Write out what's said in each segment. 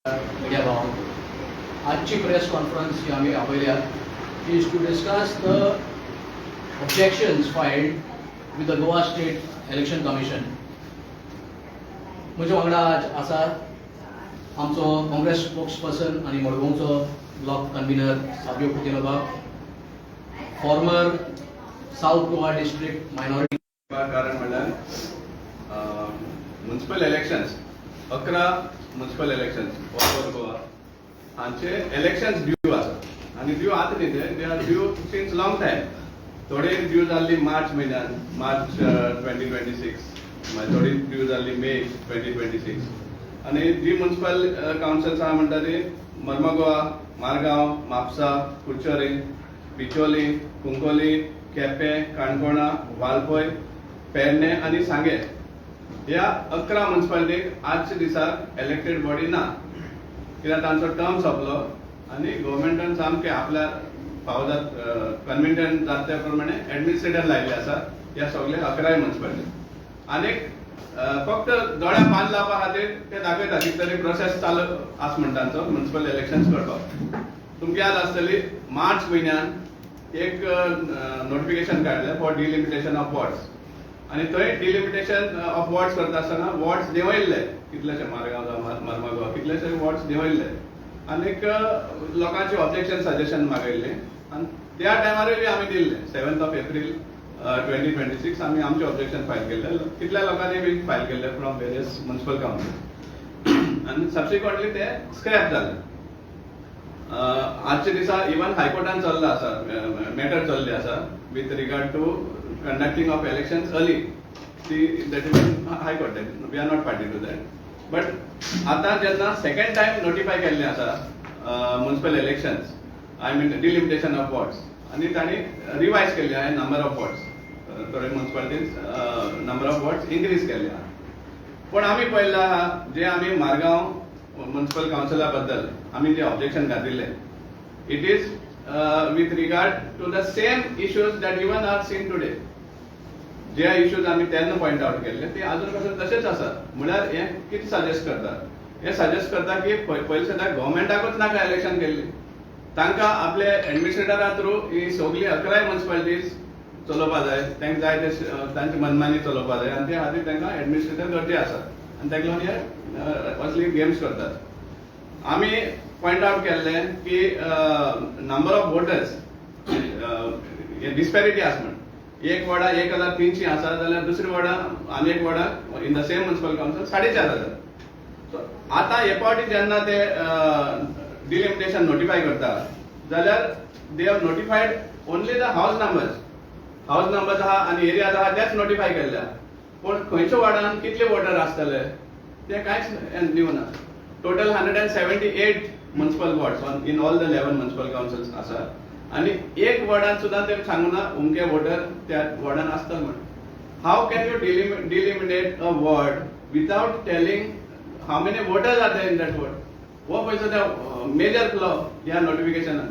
Media भाव आजची press conference जी आम्ही आपल्यात is to discuss the objections filed with the Goa state election commission. म्हजे वांगडा आज आसा आमचो काँग्रेस स्पोक्सपर्सन आनी मडगांवचो ब्लॉक कन्व्हिनर साबियो कुतिनोबा, former south Goa district minority. कारण म्हणल्यार municipal elections 11 municipal elections all over Goa हांचे इलेक्शन्स ड्यू आसा आनी ड्यू आतां न्ही they are due since long time. थोडे ड्यू जाल्ली मार्च म्हयन्यान, मार्च 2026, मागीर थोडी ड्यू जाल्ली मे 2026. आनी जी म्युनिसिपल कावन्सिल्स आहा म्हणटा ती मर्मगोवा, मारगांव, म्हापसा, कुडचोरे, बिचोली, कुंकोली, केपें, काणकोणा, वालपय, पेडणे आनी सांगे ह्या 11 म्युनिसिपालिटीक आजच्या दिसाक इलेक्टेड बॉडी ना. कित्याक तांचो टर्म सोंपलो आनी गव्हर्मेंटान सामके आपल्या फावजात कन्व्हिनियंट जाता त्या प्रमाणे एडमिनिस्ट्रेटर लायिल्ले आसा ह्या सगळ्या 11 म्युनिसिपालिटी. आनीक फक्त दोळ्या पान लावपा खातीर ते दाखयता कितें तरी प्रोसेस चालू आसा म्हण तांचो म्युनिसिपल इलेक्शन्स करपाक. तुमकां याद आसतली मार्च म्हयन्यान एक नोटिफिकेशन काडलें फॉर डिलिमिटेशन ऑफ वॉर्ड्स आनी थंय डिलिमिटेशन ऑफ वॉर्ड्स करता आसतना वॉर्ड्स देंवयल्ले कितलेशे मारगांव जावं मर्मगांव कितलेशे वॉर्ड्स देंवयल्ले आनीक लोकांची ऑब्जेक्शन सजेशन मागयल्लें आनी त्या टायमारूय बी आमी दिल्ले 7 एप्रील 2026 आमी आमचे ऑब्जेक्शन फायल केल्ले. कितल्या लोकांनी बी फायल केल्ले फ्रॉम वेरियस म्युनिसिपल काउन्सिल आनी सबसिक्वंटली ते स्क्रॅप जाले. आजच्या दिसा इवन हायकोर्टान चल्ला आसा मॅटर चल्ली आसा with regard to conducting of elections early. That is High Court, we are not party to that. But आतां जेन्ना सेकंड टायम नोटिफाय केल्लें आसा municipal elections, I mean delimitation of wards, आनी तांणी रिवायज केल्ले आहा नंबर ऑफ वॉर्ड्स. थोडे municipalities number of wards increase केल्ले आहा. पूण आमी पळयल्लें आहा जे आमी मारगांव म्युनिसिपल काउन्सिला बद्दल आमी जे ऑब्जेक्शन घातिल्ले, it is with regard to the same issues that even are seen today. जे इश्यूज आमी तेन्ना पॉइंट आउट केल्ले ते अजून कशें तशेंच आसा. म्हळ्यार हे कितें सजेस्ट करता, हे सजेस्ट करता की पयलीं सद्या गव्हर्मेंटाकूच नाका इलेक्शन केल्ली, तांकां आपले एडमिनिस्ट्रेटरा थ्रू ही सगळी 11 म्युनिसिपालिटीज चलोवपा जाय, तांकां जाय ते तांची मनमानी चलोवपा जाय आनी त्या खातीर तांकां एडमिनिस्ट्रेटर गरजे आसा आनी ताका लागून हे असली गेम्स करतात. आमी पॉइंट आउट केल्ले की नंबर ऑफ वोटर्स डिस्पॅरिटी आसा म्हण. एक वॉर्डा 1300 आसा जाल्यार दुसरी वॉर्डा आनी एक वॉर्डा in the same municipal council 4500. So आतां हे पावटी जेन्ना ते डिलिमिटेशन नोटिफाय करता जाल्यार they have notified only the house numbers आहा आनी एरियाज आहा तेच नोटिफाय केल्ल्या. पूण खंयच्या वॉर्डान कितले वोटर आसतले ते कांयच दिवना. Total 178 municipal wards in all the 11 municipal councils आसा आनी एक वॉर्डान सुद्दां ते सांगूना उमके वोटर त्या वॉर्डान आसता म्हण. How can you deliminate a ward without telling how many voters are there in that ward? हो पयसो त्या मेजर फ्लॉ ह्या नोटिफिकेशनान.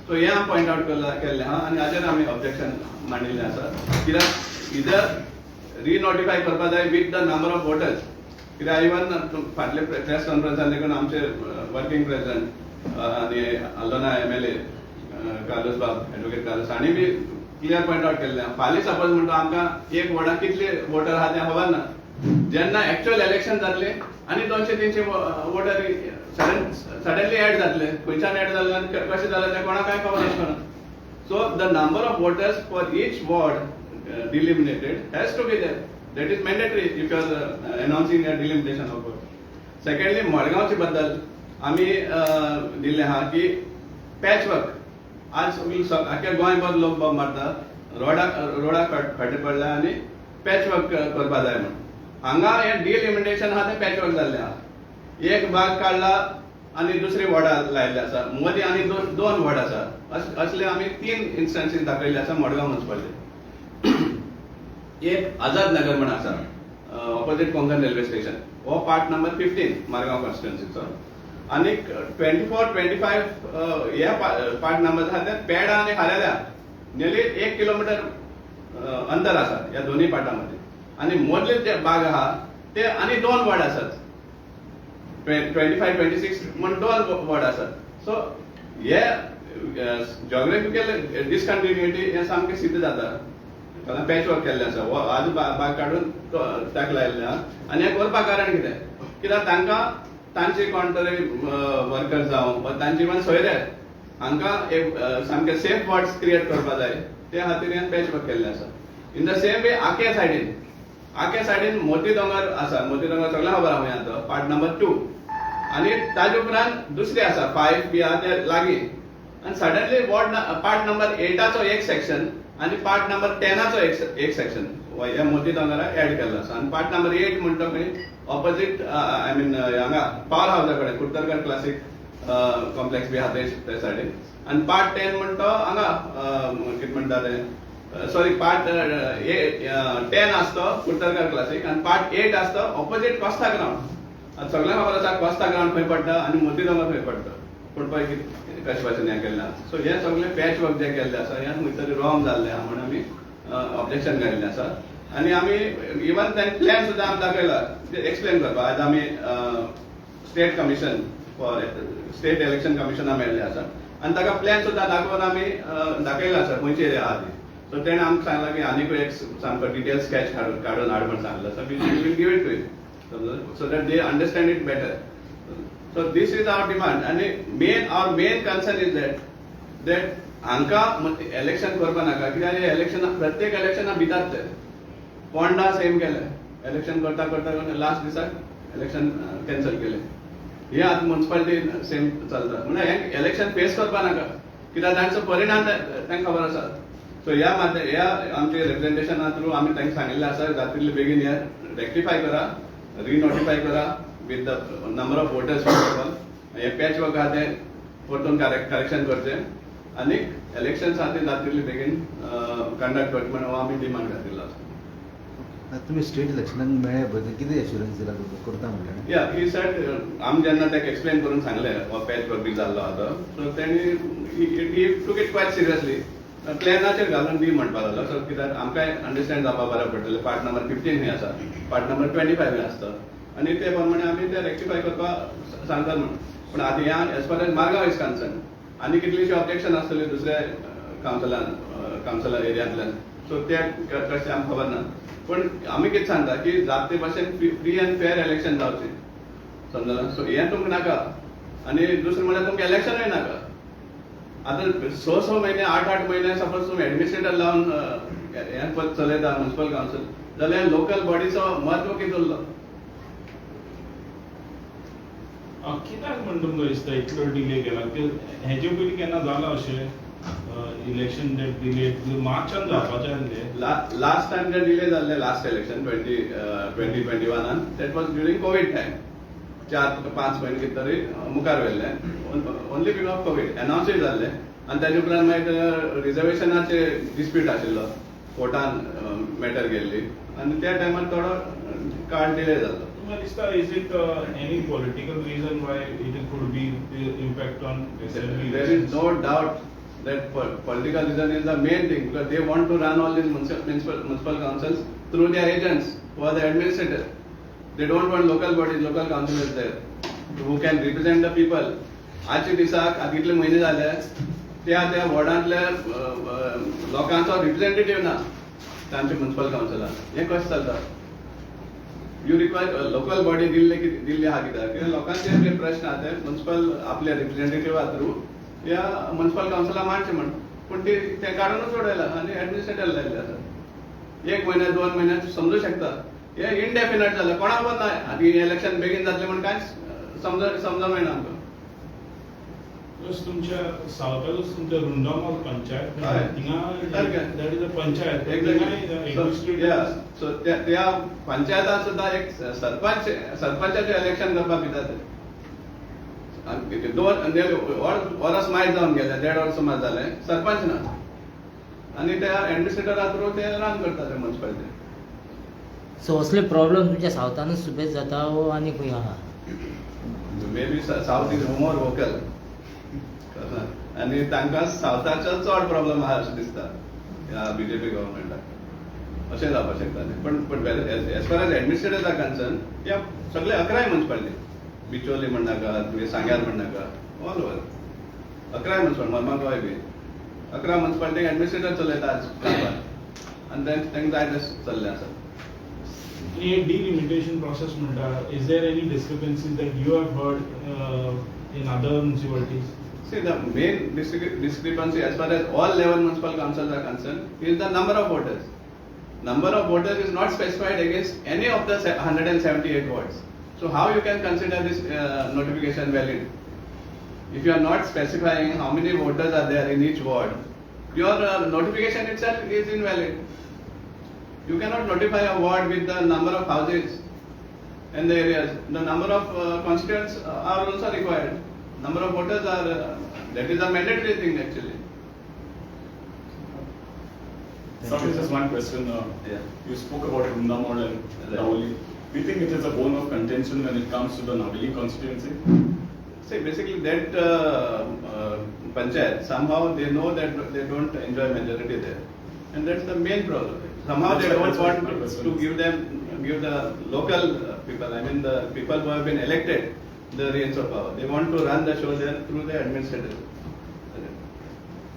सो हे हांव पॉइंट आउट केल्लें आहा आनी हाचेर आमी ऑब्जेक्शन मांडिल्लें आसा. कित्याक इधर रिनोटिफाय करपा जाय with the number of voters. कित्याक इवन फाटले प्रेस कॉन्फरन्सान देखून आमचे वर्किंग प्रेसिडेंट आनी अल्दोना MLA कार्लोस बाब, एडवोकेट कार्लोस, हांणी बी क्लियर पॉइंट आउट केल्लें. फाल्यां सपोज म्हणटा आमकां एक वॉर्डाक कितले वोटर आहा तें खबर ना. जेन्ना एक्च्युअल इलेक्शन जातलें आनी 200-300 वोटर सडनली एड जातले, खंयच्यान एड जाले आनी कशें जालें तें कोणाक कांय खबर आसना. So the number of voters for each ward deliminated has to be there. That is mandatory if you are announcing a delimitation of vote. Secondly, मडगांवचे बद्दल आमी दिल्ले आहा की पॅच वर्क. आज आख्या गोंयभर लोक बॉम्ब मारतात, रोडाक फाटी पडल्या आनी पॅच वर्क करपा जाय म्हण. हांगा हे डिलिमिटेशन आहा ते पॅच वर्क जाल्ले आहा. एक भाग काडला आनी दुसरी वॉर्डा लायिल्ले आसा, मदीं आनी दोन वॉर्ड आसा. असले आमी 3 इन्स्टन्सीस दाखयल्ले आसा मडगांव म्युनिसिपालिटी. एक आझाद नगर म्हण आसा ऑपोजिट कोंकण रेल्वे स्टेशन, हो पार्ट नंबर 15 मारगांव कॉन्स्टिट्युएन्सीचो. आनीक 24-25 ह्या पार्ट नंबर आसा ते पेडा आनी हालेल्या नियरली 1 किलोमीटर अंतर आसा ह्या दोन्ही पार्टा मदीं. आनी मदले जे भाग आहा ते आनी 2 वॉर्ड आसात. 25-26 म्हण 2 वॉर्ड आसात. सो हे जॉग्राफिकल डिसकंटिन्युटी हे सामकें सिद्ध जाता. पॅच वर्क केल्ले आसा, आज भाग काडून ताका लायल्ले आहा. आनी हें करपाक कारण कित्याक तांकां तांचे कोण तरी वर्कर जावं वा तांचे इवन सोयरे हांकां एक सामके सेफ वॉर्ड्स क्रिएट करपाक जाय, त्या खातीर हें पॅच वर्क केल्लें आसा. इन द सेम वे आख्या सायडीन मोती दोंगर आसा. मोती दोंगर सगळ्यांक खबर आहा आतां पार्ट नंबर 2. आनी ताजे उपरांत दुसरे आसा 5 बी आहा ते लागीं. आनी सडनली पार्ट नंबर 8चो एक सेक्शन आनी पार्ट नंबर 10चो एक सेक्शन ह्या मोती दोंगराक एड केल्लो आसा. आनी पार्ट नंबर 8 म्हणटा खंय ऑपोजीट आय मीन हांगा पावर हावसा कडेन कुट्टरकर क्लासीक कॉम्प्लेक्स बी आहा ते सायडीन. आनी पार्ट 10 म्हणटा हांगा कितें म्हणटा ते सॉरी पार्ट 10 आसता कुट्टरकर क्लासीक आनी पार्ट 8 आसता ऑपोजीट कोस्ता ग्राउंड. आतां सगळ्यांक खबर आसा कोस्ता ग्राउंड खंय पडटा आनी मोती दोंगर खंय पडटा. पूण पळय कशे भाशेन हें केल्लें आसा. सो हे सगळे पॅच वर्क जे केल्ले आसा हें खंय तरी रॉंग जाल्लें आहा म्हणून आमी ऑब्जेक्शन घाल्लें आसा. आनी आमी इवन तांणी प्लॅन सुद्दां आमकां दाखयला एक्सप्लेन करपाक. आज आमी state commission for state election कमिशनाक मेळ्ळे आसा आनी ताका प्लॅन सुद्दां दाखोवन आमी दाखयला आसा खंयचे एरिया आहा ती. सो तेणें आमकां सांगलां की आनीकूय एक सामको डिटेल स्केच काडून हाड म्हण सांगलें आसा. We will give it to you so that they understand it better. So this is our demand. And our main concern is that हांकां इलेक्शन करपा नाका कित्याक इलेक्शन प्रत्येक इलेक्शना भितात ते पोंडा सेम केलें. इलेक्शन करता लास्ट दिसाक इलेक्शन कॅन्सल केलें. हे आतां म्युनिसिपालिटी सेम चलता. म्हणजे हें इलेक्शन फेस करपा नाका कित्याक तांचो परिणाम तांकां खबर आसा. सो ह्या आमचे रिप्रेझेंटेशना थ्रू आमी तांकां सांगिल्लें आसा जातले बेगीन हे रेक्टिफाय करा, रिनोटिफाय करा with the number of voters possible. हे पॅच वर्क आहा तें परतून करेक्शन करचें आनी इलेक्शन्स आहा ते जातले बेगीन कंडक्ट करचे म्हणून आमी डिमांड घातिल्लो आसा. तुम्ही स्टेट इलेक्शनाक मेळ्ळे बद्दल कितें एश्युरन्स दिला करता म्हणलें? या ही सेड आमी जेन्ना ताका एक्सप्लेन करून सांगलें हो पॅच वर्क बी जाल्लो आहा सो तेणी टूक इट क्वायट सिरियसली. प्लॅनाचेर घालून दी म्हणपाक लागलो. सो कित्याक आमकांय अंडरस्टँड जावपाक बरें पडटलें. पार्ट नंबर 15 खंय आसा, पार्ट नंबर 25 आसता आनी ते प्रमाणे आमी ते रेक्टिफाय करपाक सांगतात म्हणून. पूण आतां ह्या as far as Margao is concern आनी कितलींशीं ऑब्जेक्शन आसतलीं दुसऱ्या कावन्सिलर एरियांतल्यान. सो ते कशें आमकां खबर ना. पूण आमी कितें सांगता की जाते भाशेन फ्री एंड फेअर इलेक्शन जावचें समजलें. सो हें तुमकां नाका आनी दुसरें म्हणल्यार तुमकां इलेक्शनूय नाका. आतां 6 म्हयने 8 म्हयने सपोज तुमी एडमिनिस्ट्रेटर लावन हें पद चलयता म्युनिसिपल कावन्सील जाल्यार लोकल बॉडीचो म्हत्व कितें उरलो? कित्याक म्हण तुमकां दिसता इतलो डिले केला? हेजे पयलीं केन्ना जालां अशें इलेक्शन डेट डिले मार्चान जावपाचें आसलें? लास्ट टायम जे डिले जाल्ले last election 2021 that was during Covid time. 4-5 म्हयने कितें तरी मुखार व्हेल्ले ओन्ली बिकॉज ऑफ कोवीड. अनावन्सूय जाल्ले आनी ताजे उपरांत मागीर रिजर्वेशनाचे डिस्प्यूट आशिल्लो कोर्टान मॅटर गेल्ली आनी त्या टायमार थोडो काळ डिले जाल्लो. तुमकां दिसता is it any political region why it could be impact on assembly? There is no doubt that political reason is the main thing because they want to run all these municipal councils through their agents who are the administrators. They don't want local bodies, local councillors there who can represent the people. आजच्या दिसाक आता इतले म्हयने जाले त्या वॉर्डांतल्या लोकांचो representative ना तांचे म्युनिसिपल काउन्सिलान. हें कशें चलता? You require local body Delhi आहा कित्याक लोकांचे जे प्रश्न आहा ते म्युनिसिपल आपल्या रिप्रेझेंटेटिव्हा थ्रू या म्युनिसिपल काउन्सिलाक मांडचे म्हण. पूण ते काडूनच सोडयला आनी एडमिनिस्ट्रेटर लायले आसा. 1 म्हयन्यात 2 म्हयन्यात समजू शकता. हे इनडेफिनेट जालें. कोणाक खबर ना आतां इलेक्शन बेगीन जातलें म्हण कांयच समजा मेळना आमकां. तुमच्या सावथाकूच तुमच्या Rumdamol panchayat that is a panchayat. So त्या पंचायतान सुद्दां एक सरपंचाचें इलेक्शन करपाक भितात. 2 वर्स मायज जावन गेले, 1.5 वर्स मात जाले सरपंच ना आनी त्या एडमिनिस्ट्रेटरा थ्रू ते रन करता ते म्युनिसिपालिटी. सो असले प्रॉब्लेम तुमच्या सावथानूच सुबेज जाता वो आनी खंय आहा? May be south is more vocal आनी तांकां सावथाचो चड प्रॉब्लेम आहा अशें दिसता ह्या बीजेपी गव्हर्मेंटाक. अशें जावपाक शकता. पण as far as administrators R concern या सगळे 11 म्युनिसिपालिटी बिचोली म्हण नाका तुगे सांग्यार म्हण नाका ऑल ओव्हर 11 म्युन्सिपल मर्मागांवाय बी 11 म्युन्सिपालिटीक एडमिनिस्ट्रेटर चलयता आज कामार आनी तांकां जाय तशें चल्लें आसा. ये delimitation process म्हणटा, is there any discrepancies that you have heard in other municipalities? See, the main discrepancy as far as all 11 municipal councils are concerned is the number of voters. Number of voters is not specified against any of the 178 wards. So how you can consider this notification valid? If you are not specifying how many voters are there in each ward, your notification itself is invalid. You cannot notify a ward with the number of houses and the areas. The number of constituents are also required. Number of voters are, that is a mandatory thing actually. Sir, just one question. Yeah. You spoke about Runda model and Right. Navali. Do you think it is a bone of contention when it comes to the Navali constituency? See, basically that panchayat, somehow they know that they don't enjoy majority there. And that's the main problem. Somehow they don't want to give the local people, I mean the people who have been elected, the reins of power. They want to run the show there through the administrators.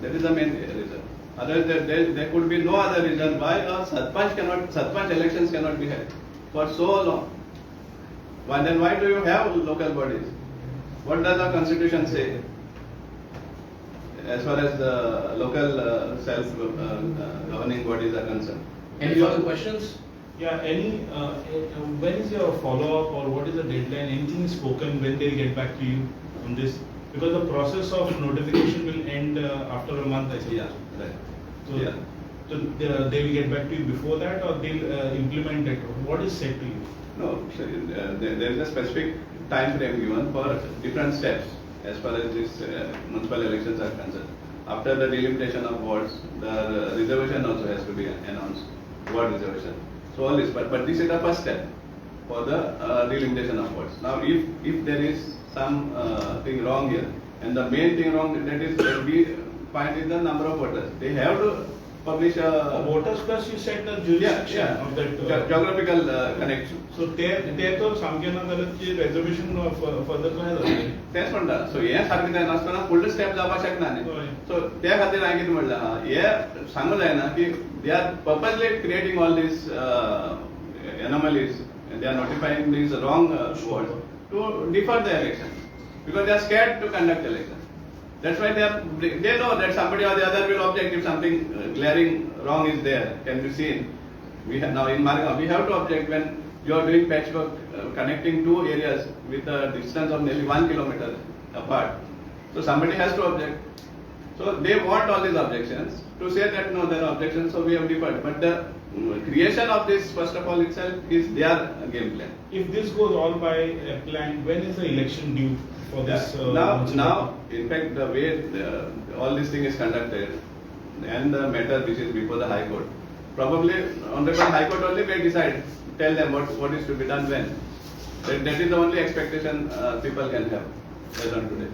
That is the main reason. Otherwise, there could be no other reason why a Sarpanch elections cannot be held for so long. Then why do you have local bodies? What does our constitution say as far as the local self-governing bodies are concerned? Any further questions? Yeah, when is your follow-up or what is the deadline? Anything spoken when they'll get back to you on this? Because the process of notification will end after a month, I think. Yeah, right. So, Yeah. so they will get back to you before that or they'll implement it? What is said to you? No, so, there is a specific time frame given for different steps as far as these municipal elections are concerned. After the delimitation of wards, the reservation also has to be announced, ward reservation. So all this, but this is the first step for the delimitation of wards. Now, if there is some thing wrong here, and the main thing wrong that we find is the number of voters. They have to publish a Voters plus you said the jurisdiction of that. geographical connection. So ते तो सामकें ना जाल्यार ती reservation further काय जातलें? तेच म्हणटा सो हे सारकें जायनासतना फुडलो स्टेप जावपाक शकना न्ही होय. सो त्या खातीर हांवें कितें म्हणलां हे सांगूं जायना की they are purposely creating all these anomalies and they are notifying these wrong words to defer the election because they are scared to conduct election. That's why they know that somebody or the other will object if something glaring wrong is there, can be seen. We have now in Margam, we have to object when you are doing patchwork connecting two areas with a distance of nearly 1 kilometer apart. So somebody has to object. So they want all these objections to say that no, there are objections, so we have deferred. But the creation of this, first of all, itself is their game plan. If this goes all by plan, when is the election due for this? Now, in fact, the way all this thing is conducted and the matter which is before the High Court, probably Honorable High Court only may decide, tell them what is to be done when. That is the only expectation people can have as on today.